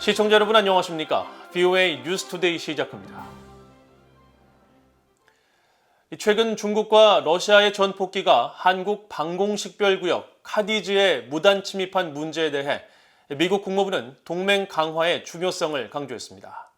시청자 여러분 안녕하십니까? VOA 뉴스투데이 시작합니다. 최근 중국과 러시아의 전폭기가 한국 방공식별구역 카디즈에 무단 침입한 문제에 대해 미국 국무부는 동맹 강화의 중요성을 강조했습니다.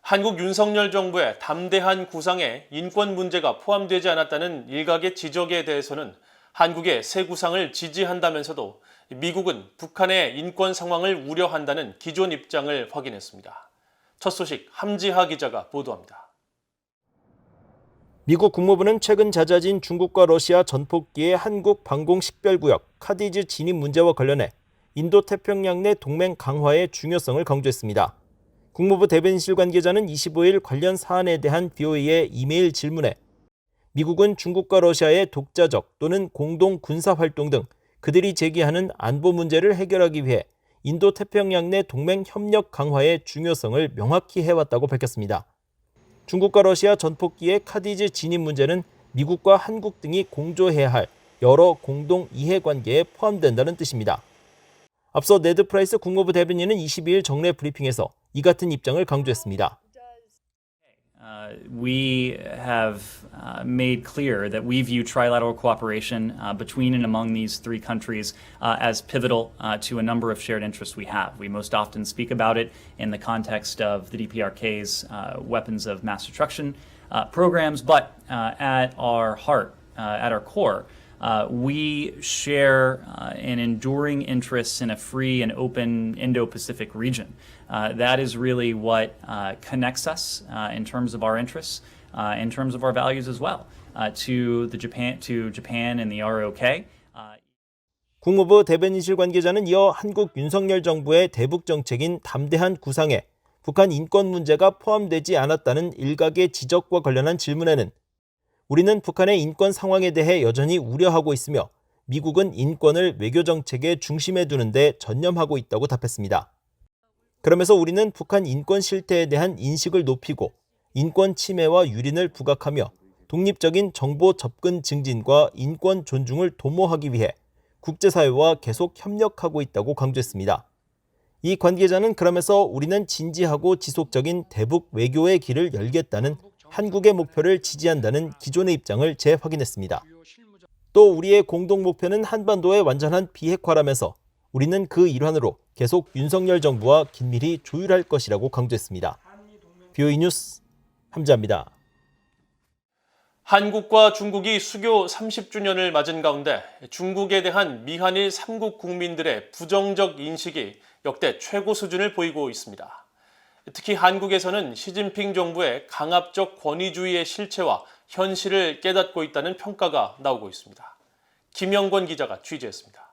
한국 윤석열 정부의 담대한 구상에 인권 문제가 포함되지 않았다는 일각의 지적에 대해서는 한국의 새 구상을 지지한다면서도 미국은 북한의 인권 상황을 우려한다는 기존 입장을 확인했습니다. 첫 소식 함지하 기자가 보도합니다. 미국 국무부는 최근 잦아진 중국과 러시아 전폭기의 한국 방공식별구역 카디즈 진입 문제와 관련해 인도태평양 내 동맹 강화의 중요성을 강조했습니다. 국무부 대변인실 관계자는 25일 관련 사안에 대한 VOA의 이메일 질문에 미국은 중국과 러시아의 독자적 또는 공동 군사활동 등 그들이 제기하는 안보 문제를 해결하기 위해 인도태평양 내 동맹 협력 강화의 중요성을 명확히 해왔다고 밝혔습니다. 중국과 러시아 전폭기의 카디즈 진입 문제는 미국과 한국 등이 공조해야 할 여러 공동 이해관계에 포함된다는 뜻입니다. 앞서 네드 프라이스 국무부 대변인은 22일 정례 브리핑에서 이 같은 입장을 강조했습니다. We have made clear that we view trilateral cooperation between and among these three countries as pivotal to a number of shared interests we have. We most often speak about it in the context of the DPRK's weapons of mass destruction programs, but at our heart, at our core, we share an enduring interest in a free and open Indo-Pacific region. That is really what connects us in terms of our interests, in terms of our values as well, to Japan and the ROK. 국무부 대변인실 관계자는 이어 한국 윤석열 정부의 대북 정책인 담대한 구상에 북한 인권 문제가 포함되지 않았다는 일각의 지적과 관련한 질문에는 우리는 북한의 인권 상황에 대해 여전히 우려하고 있으며 미국은 인권을 외교 정책의 중심에 두는 데 전념하고 있다고 답했습니다. 그러면서 우리는 북한 인권 실태에 대한 인식을 높이고 인권 침해와 유린을 부각하며 독립적인 정보 접근 증진과 인권 존중을 도모하기 위해 국제사회와 계속 협력하고 있다고 강조했습니다. 이 관계자는 그러면서 우리는 진지하고 지속적인 대북 외교의 길을 열겠다는 한국의 목표를 지지한다는 기존의 입장을 재확인했습니다. 또 우리의 공동 목표는 한반도의 완전한 비핵화라면서 우리는 그 일환으로 계속 윤석열 정부와 긴밀히 조율할 것이라고 강조했습니다. VOA 뉴스 함지하입니다. 한국과 중국이 수교 30주년을 맞은 가운데 중국에 대한 미한일 3국 국민들의 부정적 인식이 역대 최고 수준을 보이고 있습니다. 특히 한국에서는 시진핑 정부의 강압적 권위주의의 실체와 현실을 깨닫고 있다는 평가가 나오고 있습니다. 김영권 기자가 취재했습니다.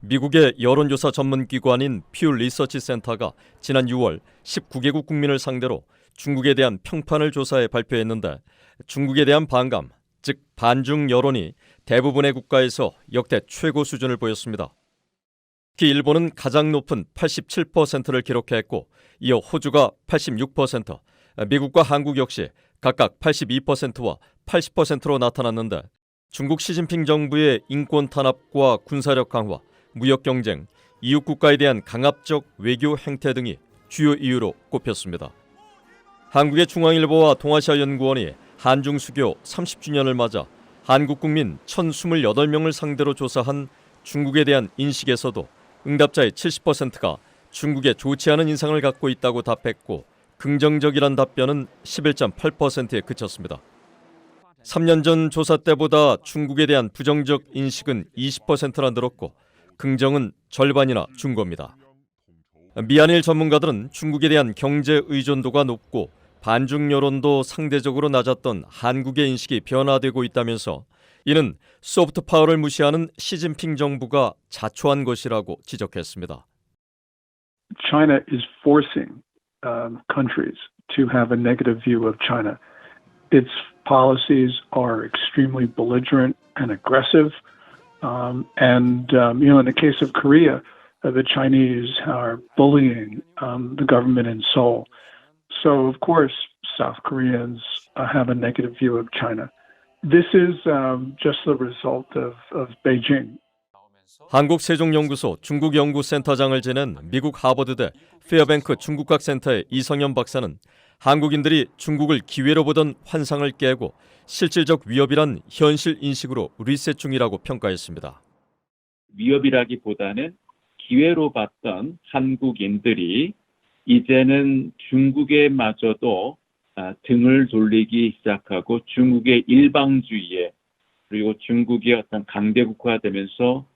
미국의 여론조사 전문기관인 퓨 리서치 센터가 지난 6월 19개국 국민을 상대로 중국에 대한 평판을 조사해 발표했는데 중국에 대한 반감, 즉 반중 여론이 대부분의 국가에서 역대 최고 수준을 보였습니다. 특히 일본은 가장 높은 87%를 기록했고 이어 호주가 86%, 미국과 한국 역시 각각 82%와 80%로 나타났는데 중국 시진핑 정부의 인권 탄압과 군사력 강화, 무역 경쟁, 이웃 국가에 대한 강압적 외교 행태 등이 주요 이유로 꼽혔습니다. 한국의 중앙일보와 동아시아연구원이 한중 수교 30주년을 맞아 한국 국민 1,028명을 상대로 조사한 중국에 대한 인식에서도 응답자의 70%가 중국에 좋지 않은 인상을 갖고 있다고 답했고 긍정적이란 답변은 11.8%에 그쳤습니다. 3년 전 조사 때보다 중국에 대한 부정적 인식은 20%나 늘었고 긍정은 절반이나 준 겁니다. 미한일 전문가들은 중국에 대한 경제 의존도가 높고 반중 여론도 상대적으로 낮았던 한국의 인식이 변화되고 있다면서 이는 소프트 파워를 무시하는 시진핑 정부가 자초한 것이라고 지적했습니다. China is forcing countries to have a negative view of China. Its policies are extremely belligerent and aggressive. In the case of Korea, the Chinese are bullying the government in Seoul. So, of course, South Koreans have a negative view of China. This is just the result of Beijing. 한국세종연구소 중국연구센터장을 지낸 미국 하버드대 페어뱅크 중국학센터의 이성현 박사는 한국인들이 중국을 기회로 보던 환상을 깨고 실질적 위협이란 현실 인식으로 리셋 중이라고 평가했습니다. 위협이라기보다는 기회로 봤던 한국인들이 이제는 중국에마저도 등을 돌리기 시작하고 중국의 일방주의에 그리고 중국이 어떤 강대국화되면서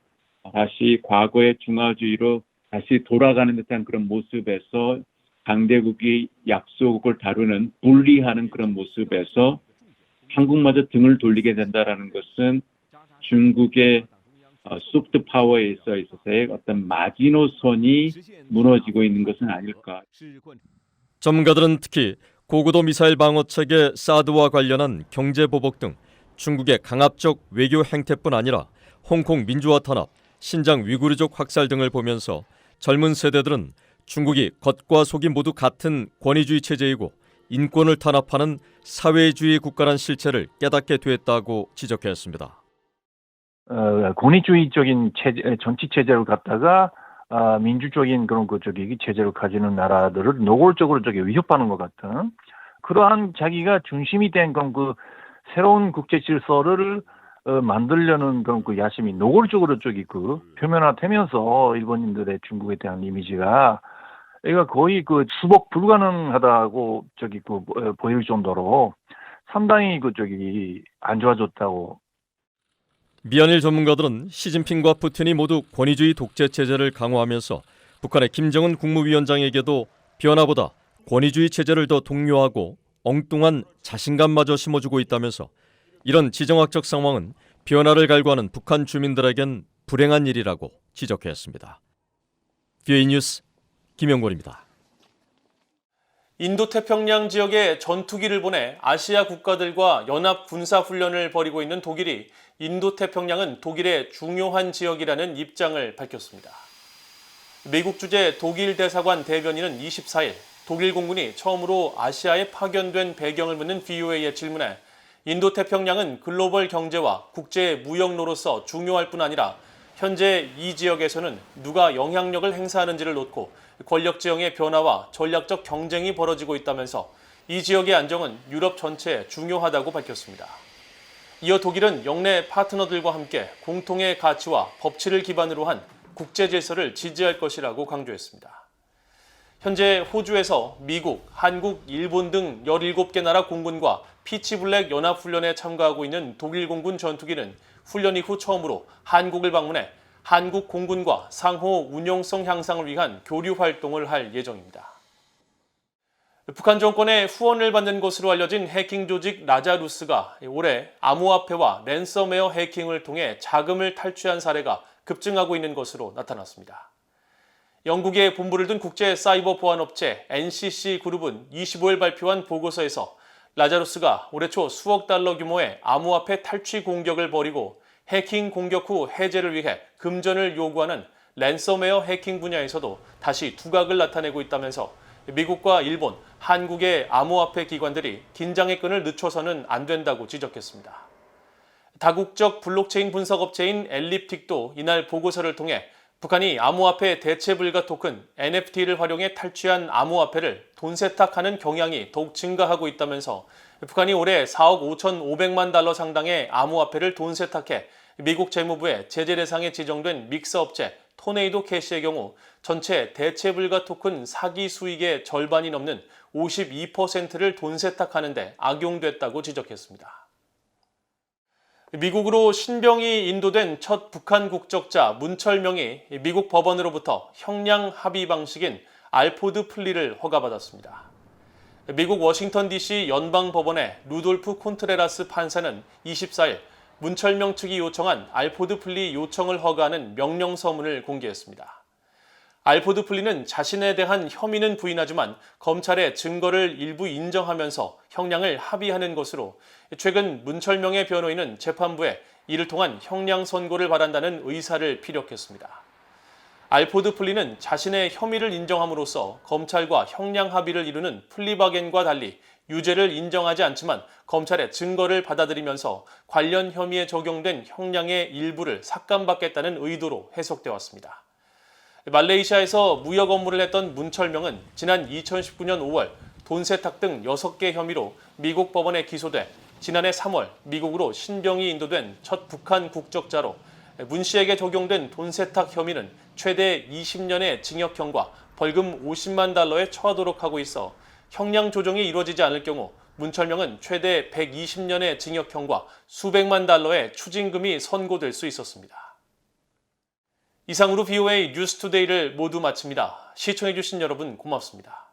다시 과거의 중화주의로 다시 돌아가는 듯한 그런 모습에서 강대국이 약소국을 다루는 분리하는 그런 모습에서 한국마저 등을 돌리게 된다라는 것은 중국의 소프트 파워에 있어서의 어떤 마지노선이 무너지고 있는 것은 아닐까. 전문가들은 특히 고고도 미사일 방어 체계 사드와 관련한 경제 보복 등 중국의 강압적 외교 행태뿐 아니라 홍콩 민주화 탄압, 신장 위구르족 학살 등을 보면서 젊은 세대들은 중국이 겉과 속이 모두 같은 권위주의 체제이고 인권을 탄압하는 사회주의 국가란 실체를 깨닫게 됐다고 지적했습니다. 권위주의적인 정치 체제를 갖다가 민주적인 그런 체제를 가지는 나라들을 노골적으로 위협하는 것 같은 그러한 자기가 중심이 된 그런 새로운 국제 질서를 만들려는 그런 야심이 노골적으로 표면화되면서 일본인들의 중국에 대한 이미지가 얘가 거의 수복 불가능하다고 보일 정도로 상당히 안 좋아졌다고. 미한일 전문가들은 시진핑과 푸틴이 모두 권위주의 독재 체제를 강화하면서 북한의 김정은 국무위원장에게도 변화보다 권위주의 체제를 더 독려하고 엉뚱한 자신감마저 심어주고 있다면서 이런 지정학적 상황은 변화를 갈구하는 북한 주민들에겐 불행한 일이라고 지적했습니다. 뷰이 뉴스 김영권입니다. 인도태평양 지역에 전투기를 보내 아시아 국가들과 연합 군사훈련을 벌이고 있는 독일이 인도태평양은 독일의 중요한 지역이라는 입장을 밝혔습니다. 미국 주재 독일 대사관 대변인은 24일 독일 공군이 처음으로 아시아에 파견된 배경을 묻는 VOA의 질문에 인도태평양은 글로벌 경제와 국제 무역로로서 중요할 뿐 아니라 현재 이 지역에서는 누가 영향력을 행사하는지를 놓고 권력 지형의 변화와 전략적 경쟁이 벌어지고 있다면서 이 지역의 안정은 유럽 전체에 중요하다고 밝혔습니다. 이어 독일은 영내 파트너들과 함께 공통의 가치와 법치를 기반으로 한 국제 질서를 지지할 것이라고 강조했습니다. 현재 호주에서 미국, 한국, 일본 등 17개 나라 공군과 피치블랙 연합훈련에 참가하고 있는 독일 공군 전투기는 훈련 이후 처음으로 한국을 방문해 한국 공군과 상호 운용성 향상을 위한 교류 활동을 할 예정입니다. 북한 정권의 후원을 받는 것으로 알려진 해킹 조직 라자루스가 올해 암호화폐와 랜섬웨어 해킹을 통해 자금을 탈취한 사례가 급증하고 있는 것으로 나타났습니다. 영국에 본부를 둔 국제 사이버 보안업체 NCC 그룹은 25일 발표한 보고서에서 라자루스가 올해 초 수억 달러 규모의 암호화폐 탈취 공격을 벌이고 해킹 공격 후 해제를 위해 금전을 요구하는 랜섬웨어 해킹 분야에서도 다시 두각을 나타내고 있다면서 미국과 일본, 한국의 암호화폐 기관들이 긴장의 끈을 늦춰서는 안 된다고 지적했습니다. 다국적 블록체인 분석업체인 엘립틱도 이날 보고서를 통해 북한이 암호화폐 대체불가 토큰 NFT를 활용해 탈취한 암호화폐를 돈 세탁하는 경향이 더욱 증가하고 있다면서 북한이 올해 4억 5,500만 달러 상당의 암호화폐를 돈 세탁해 미국 재무부에 제재 대상에 지정된 믹스업체 토네이도 캐시의 경우 전체 대체불가 토큰 사기 수익의 절반이 넘는 52%를 돈 세탁하는 데 악용됐다고 지적했습니다. 미국으로 신병이 인도된 첫 북한 국적자 문철명이 미국 법원으로부터 형량 합의 방식인 알포드 플리를 허가받았습니다. 미국 워싱턴 DC 연방법원의 루돌프 콘트레라스 판사는 24일 문철명 측이 요청한 알포드 플리 요청을 허가하는 명령 서문을 공개했습니다. 알포드 플리는 자신에 대한 혐의는 부인하지만 검찰의 증거를 일부 인정하면서 형량을 합의하는 것으로 최근 문철명의 변호인은 재판부에 이를 통한 형량 선고를 바란다는 의사를 피력했습니다. 알포드 플리는 자신의 혐의를 인정함으로써 검찰과 형량 합의를 이루는 플리바겐과 달리 유죄를 인정하지 않지만 검찰의 증거를 받아들이면서 관련 혐의에 적용된 형량의 일부를 삭감받겠다는 의도로 해석되어 왔습니다. 말레이시아에서 무역 업무를 했던 문철명은 지난 2019년 5월 돈 세탁 등 6개 혐의로 미국 법원에 기소돼 지난해 3월 미국으로 신병이 인도된 첫 북한 국적자로 문 씨에게 적용된 돈 세탁 혐의는 최대 20년의 징역형과 벌금 50만 달러에 처하도록 하고 있어 형량 조정이 이루어지지 않을 경우 문철명은 최대 120년의 징역형과 수백만 달러의 추징금이 선고될 수 있었습니다. 이상으로 VOA 뉴스투데이를 모두 마칩니다. 시청해주신 여러분 고맙습니다.